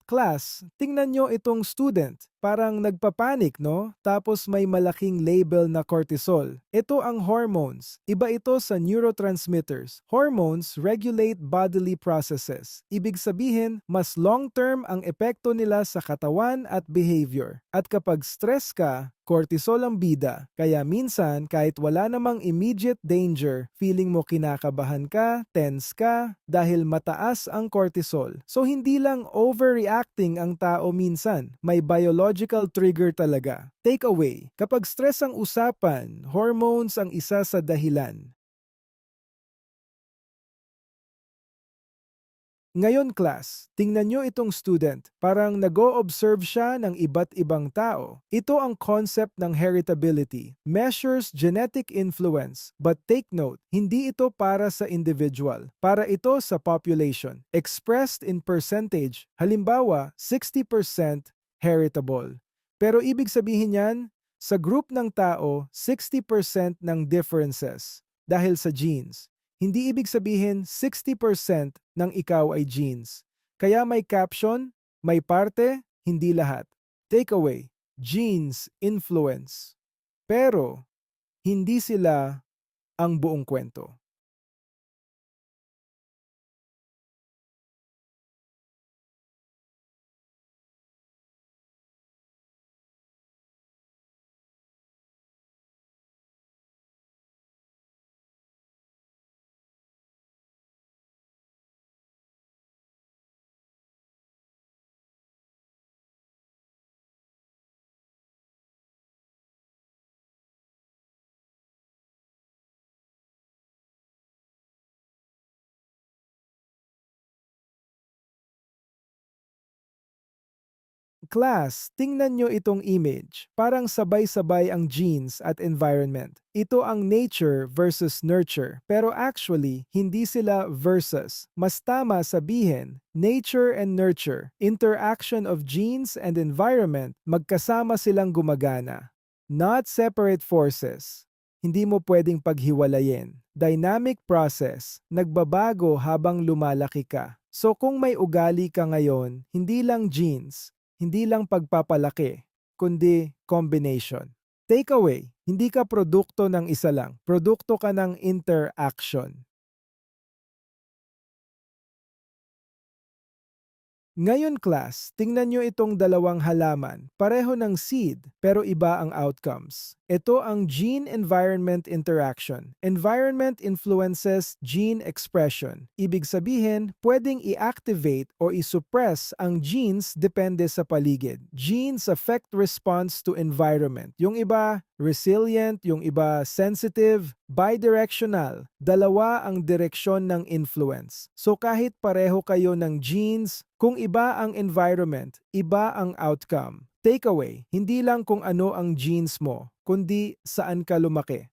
Class, tingnan nyo itong student. Parang nagpapanik, no? Tapos may malaking label na cortisol. Ito ang hormones. Iba ito sa neurotransmitters. Hormones regulate bodily processes. Ibig sabihin, mas long-term ang epekto nila sa katawan at behavior. At kapag stress ka, cortisol ang bida. Kaya minsan, kahit wala namang immediate danger, feeling mo kinakabahan ka, tense ka, dahil mataas ang cortisol. So hindi lang overreacting ang tao minsan. May biological trigger talaga. Takeaway, kapag stress ang usapan, hormones ang isa sa dahilan. Ngayon class, tingnan nyo itong student. Parang nag-o-observe siya ng iba't ibang tao. Ito ang concept ng heritability. Measures genetic influence. But take note, hindi ito para sa individual. Para ito sa population. Expressed in percentage. Halimbawa, 60% heritable. Pero ibig sabihin yan, sa group ng tao, 60% ng differences dahil sa genes. Hindi ibig sabihin 60% ng ikaw ay genes. Kaya may caption, may parte, hindi lahat. Takeaway, genes influence. Pero hindi sila ang buong kwento. Class, tingnan nyo itong image. Parang sabay-sabay ang genes at environment. Ito ang nature versus nurture. Pero actually, hindi sila versus. Mas tama sabihin, nature and nurture. Interaction of genes and environment, magkasama silang gumagana. Not separate forces. Hindi mo pwedeng paghiwalayin. Dynamic process, nagbabago habang lumalaki ka. So kung may ugali ka ngayon, hindi lang genes, hindi lang pagpapalaki, kundi combination. Takeaway, hindi ka produkto ng isa lang. Produkto ka ng interaction. Ngayon class, tingnan nyo itong dalawang halaman. Pareho ng seed, pero iba ang outcomes. Ito ang gene-environment interaction. Environment influences gene expression. Ibig sabihin, pwedeng i-activate o i-suppress ang genes depende sa paligid. Genes affect response to environment. Yung iba, resilient, yung iba, sensitive, bidirectional. Dalawa ang direksyon ng influence. So kahit pareho kayo ng genes, kung iba ang environment, iba ang outcome. Takeaway, hindi lang kung ano ang genes mo, kundi saan ka lumaki.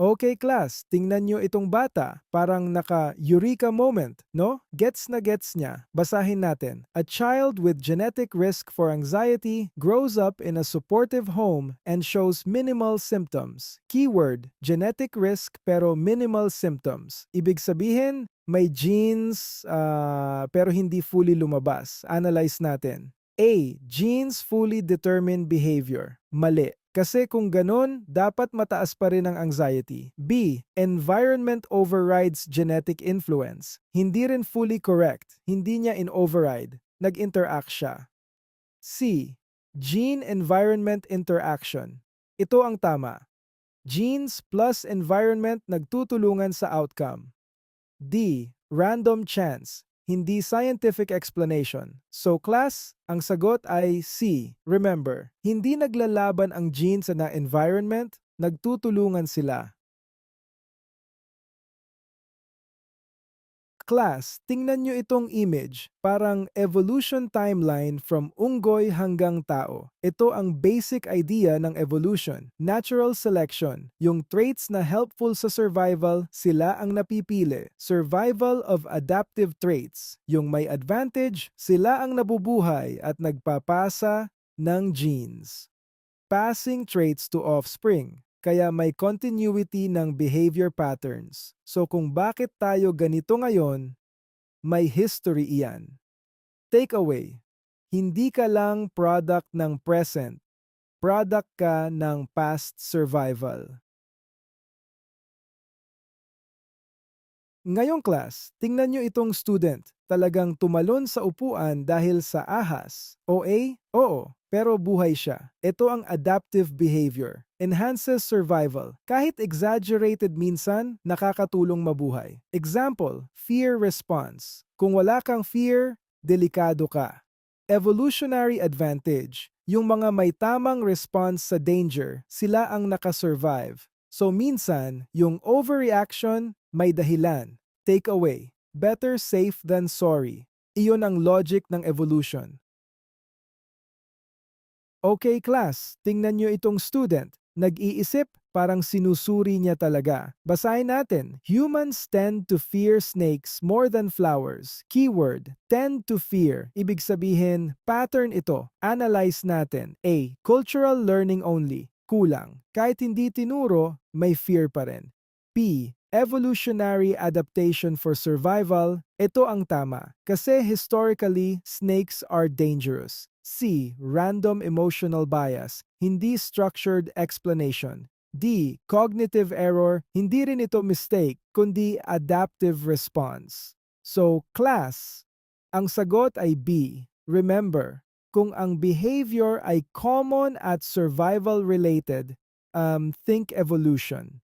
Okay class, tingnan nyo itong bata. Parang naka-eureka moment, no? Gets na gets niya. Basahin natin. A child with genetic risk for anxiety grows up in a supportive home and shows minimal symptoms. Keyword, genetic risk pero minimal symptoms. Ibig sabihin, may genes pero hindi fully lumabas. Analyze natin. A. Genes fully determine behavior. Mali. Kasi kung ganun, dapat mataas pa rin ang anxiety. B. Environment overrides genetic influence. Hindi rin fully correct. Hindi niya in-override. Nag-interact siya. C. Gene-environment interaction. Ito ang tama. Genes plus environment nagtutulungan sa outcome. D. Random chance. Hindi scientific explanation. So class, ang sagot ay C. Remember, hindi naglalaban ang genes sa environment, nagtutulungan sila. Class, tingnan nyo itong image. Parang evolution timeline from unggoy hanggang tao. Ito ang basic idea ng evolution. Natural selection. Yung traits na helpful sa survival, sila ang napipili. Survival of adaptive traits. Yung may advantage, sila ang nabubuhay at nagpapasa ng genes. Passing traits to offspring. kaya may continuity ng behavior patterns. So kung bakit tayo ganito ngayon, may history iyan. Takeaway, hindi ka lang product ng present, product ka ng past survival. Ngayong class, tingnan nyo itong student. Talagang tumalon sa upuan dahil sa ahas. OA? Oo. Pero buhay siya. Ito ang adaptive behavior. Enhances survival. Kahit exaggerated minsan, nakakatulong mabuhay. Example, fear response. Kung wala kang fear, delikado ka. Evolutionary advantage. Yung mga may tamang response sa danger, sila ang nakasurvive. So minsan, yung overreaction may dahilan. Takeaway, better safe than sorry. Iyon ang logic ng evolution. Okay class, tingnan nyo itong student. Nag-iisip, parang sinusuri niya talaga. Basahin natin. Humans tend to fear snakes more than flowers. Keyword, tend to fear. Ibig sabihin, pattern ito. Analyze natin. A. Cultural learning only. Kulang. Kahit hindi tinuro, may fear pa rin. P. Evolutionary adaptation for survival. Ito ang tama. Kasi historically, snakes are dangerous. C. Random emotional bias. Hindi structured explanation. D. Cognitive error. Hindi rin ito mistake, kundi adaptive response. So, class, ang sagot ay B. Remember, kung ang behavior ay common at survival-related, think evolution.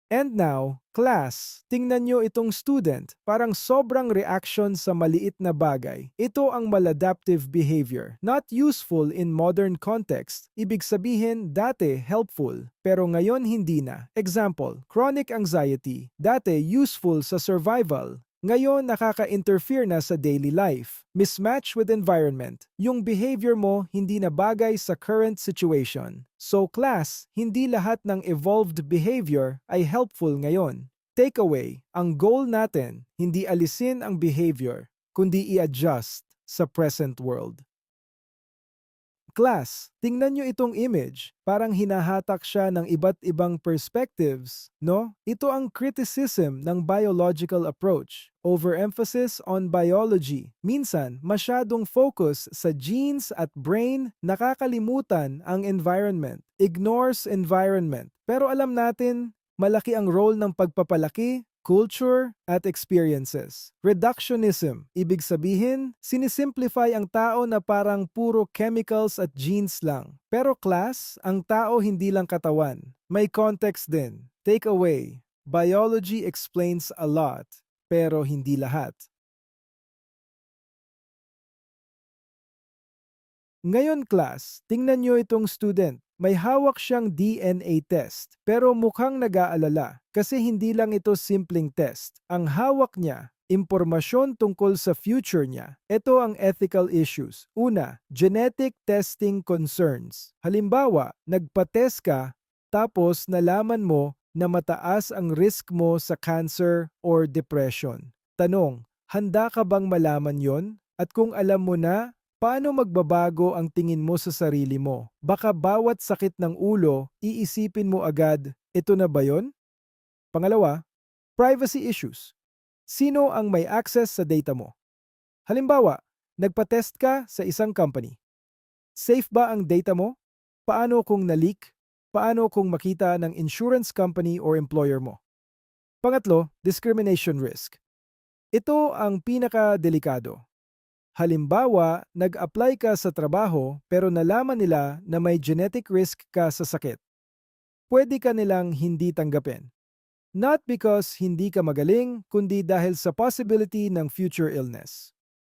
And now, class, tingnan nyo itong student. Parang sobrang reaction sa maliit na bagay. Ito ang maladaptive behavior. Not useful in modern context. Ibig sabihin, dati helpful, pero ngayon hindi na. Example, chronic anxiety. Dati useful sa survival. Ngayon nakaka-interfere na sa daily life. Mismatch with environment. Yung behavior mo hindi na bagay sa current situation. So class, hindi lahat ng evolved behavior ay helpful ngayon. Takeaway, ang goal natin, hindi alisin ang behavior, kundi i-adjust sa present world. Class, tingnan nyo itong image. Parang hinahatak siya ng iba't ibang perspectives, no? Ito ang criticism ng biological approach. Overemphasis on biology. Minsan, masyadong focus sa genes at brain, nakakalimutan ang environment. Ignores environment. Pero alam natin, malaki ang role ng pagpapalaki, culture, at experiences. Reductionism, ibig sabihin, sinisimplify ang tao na parang puro chemicals at genes lang. Pero class, ang tao hindi lang katawan. May context din. Takeaway, biology explains a lot, pero hindi lahat. Ngayon class, tingnan nyo itong student. May hawak siyang DNA test, pero mukhang nag-aalala kasi hindi lang ito simpleng test. Ang hawak niya, impormasyon tungkol sa future niya. Ito ang ethical issues. Una, genetic testing concerns. Halimbawa, nagpa-test ka, tapos nalaman mo na mataas ang risk mo sa cancer or depression. Tanong, handa ka bang malaman yon? At kung alam mo na, paano magbabago ang tingin mo sa sarili mo? Baka bawat sakit ng ulo, iisipin mo agad, ito na ba yon? Pangalawa, privacy issues. Sino ang may access sa data mo? Halimbawa, nagpa-test ka sa isang company. Safe ba ang data mo? Paano kung na-leak? Paano kung makita ng insurance company or employer mo? Pangatlo, discrimination risk. Ito ang pinaka-delikado. Halimbawa, nag-apply ka sa trabaho pero nalaman nila na may genetic risk ka sa sakit. Pwede ka nilang hindi tanggapin. Not because hindi ka magaling, kundi dahil sa possibility ng future illness.